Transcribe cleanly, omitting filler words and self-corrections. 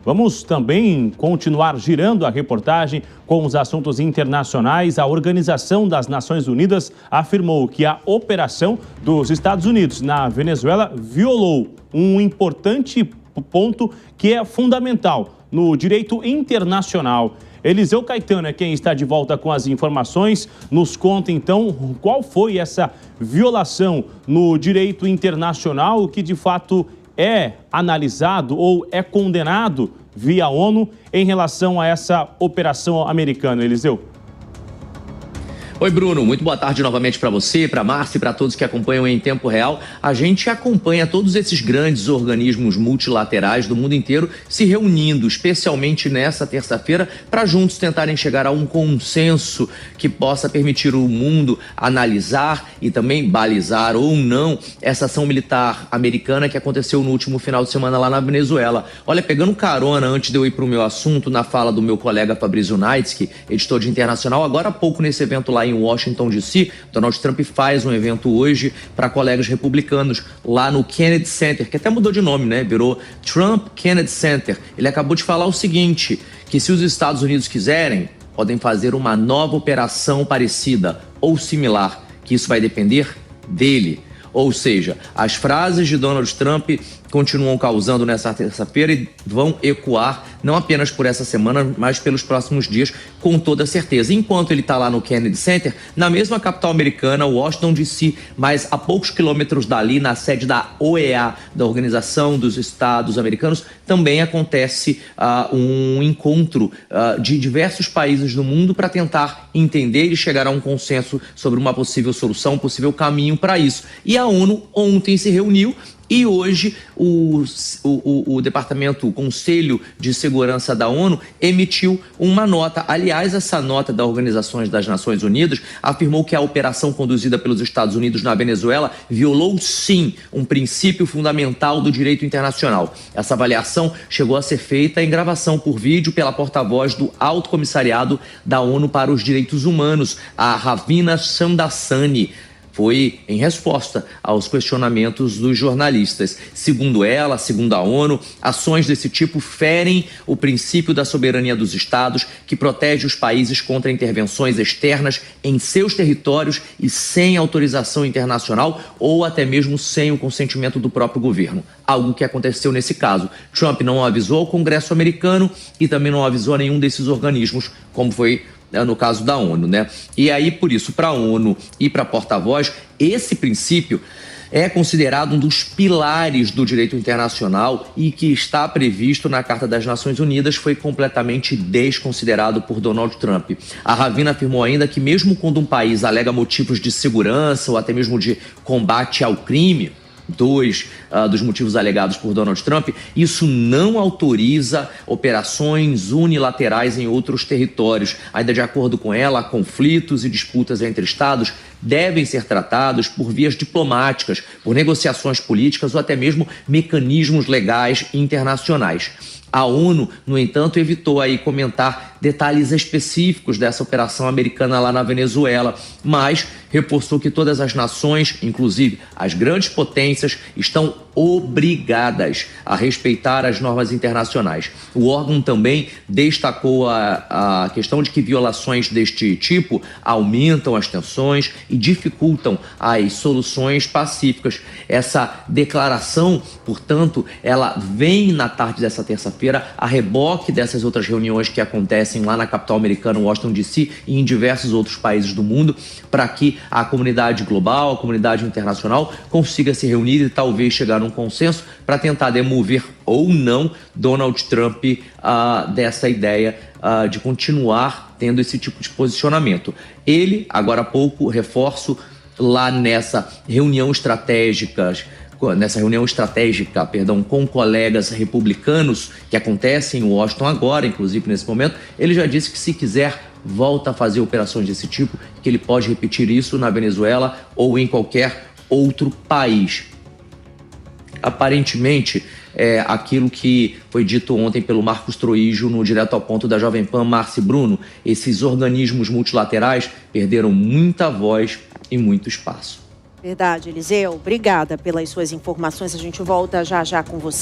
Vamos também continuar girando a reportagem com os assuntos internacionais. A Organização das Nações Unidas afirmou que a operação dos Estados Unidos na Venezuela violou um importante ponto que é fundamental no direito internacional. Eliseu Caetano é quem está de volta com as informações. Nos conta, então, qual foi essa violação no direito internacional que, de fato, é analisado ou é condenado via ONU em relação a essa operação americana, Eliseu? Oi, Bruno. Muito boa tarde novamente para você, para a Márcia e para todos que acompanham em tempo real. A gente acompanha todos esses grandes organismos multilaterais do mundo inteiro se reunindo, especialmente nessa terça-feira, para juntos tentarem chegar a um consenso que possa permitir o mundo analisar e também balizar ou não essa ação militar americana que aconteceu no último final de semana lá na Venezuela. Olha, pegando carona, antes de eu ir para o meu assunto, na fala do meu colega Fabrício Naitsky, editor de internacional, agora há pouco nesse evento lá em Washington, D.C., Donald Trump faz um evento hoje para colegas republicanos lá no Kennedy Center, que até mudou de nome, né? Virou Trump Kennedy Center. Ele acabou de falar o seguinte, que se os Estados Unidos quiserem, podem fazer uma nova operação parecida ou similar, que isso vai depender dele. Ou seja, as frases de Donald Trump continuam causando nessa terça-feira e vão ecoar não apenas por essa semana, mas pelos próximos dias, com toda certeza. Enquanto ele está lá no Kennedy Center, na mesma capital americana, Washington, D.C., mas a poucos quilômetros dali, na sede da OEA, da Organização dos Estados Americanos, também acontece um encontro de diversos países do mundo para tentar entender e chegar a um consenso sobre uma possível solução, um possível caminho para isso. E a ONU ontem se reuniu. E hoje o Departamento, o Conselho de Segurança da ONU emitiu uma nota. Aliás, essa nota da Organização das Nações Unidas afirmou que a operação conduzida pelos Estados Unidos na Venezuela violou, sim, um princípio fundamental do direito internacional. Essa avaliação chegou a ser feita em gravação por vídeo pela porta-voz do Alto Comissariado da ONU para os Direitos Humanos, a Ravina Shamdasani. Foi em resposta aos questionamentos dos jornalistas. Segundo ela, segundo a ONU, ações desse tipo ferem o princípio da soberania dos Estados, que protege os países contra intervenções externas em seus territórios e sem autorização internacional ou até mesmo sem o consentimento do próprio governo. Algo que aconteceu nesse caso. Trump não avisou ao Congresso americano e também não avisou a nenhum desses organismos, como foi no caso da ONU, né? E aí, por isso, para a ONU e para a porta-voz, esse princípio é considerado um dos pilares do direito internacional e que está previsto na Carta das Nações Unidas, foi completamente desconsiderado por Donald Trump. A Ravina afirmou ainda que mesmo quando um país alega motivos de segurança ou até mesmo de combate ao crime, dois dos motivos alegados por Donald Trump, isso não autoriza operações unilaterais em outros territórios. Ainda de acordo com ela, conflitos e disputas entre estados devem ser tratados por vias diplomáticas, por negociações políticas ou até mesmo mecanismos legais internacionais. A ONU, no entanto, evitou aí comentar detalhes específicos dessa operação americana lá na Venezuela, mas reforçou que todas as nações, inclusive as grandes potências, estão obrigadas a respeitar as normas internacionais. O órgão também destacou a questão de que violações deste tipo aumentam as tensões e dificultam as soluções pacíficas. Essa declaração, portanto, ela vem na tarde dessa terça-feira a reboque dessas outras reuniões que acontecem lá na capital americana, Washington, D.C., e em diversos outros países do mundo, para que a comunidade global, a comunidade internacional consiga se reunir e talvez chegar a um consenso para tentar demover ou não Donald Trump dessa ideia de continuar tendo esse tipo de posicionamento. Ele, agora há pouco, reforço, lá nessa reunião estratégica, com colegas republicanos que acontece em Washington agora, inclusive nesse momento, ele já disse que se quiser volta a fazer operações desse tipo, que ele pode repetir isso na Venezuela ou em qualquer outro país. Aparentemente, é aquilo que foi dito ontem pelo Marcos Troijo no Direto ao Ponto da Jovem Pan, Márcia e Bruno, esses organismos multilaterais perderam muita voz e muito espaço. Verdade, Eliseu. Obrigada pelas suas informações. A gente volta já já com você.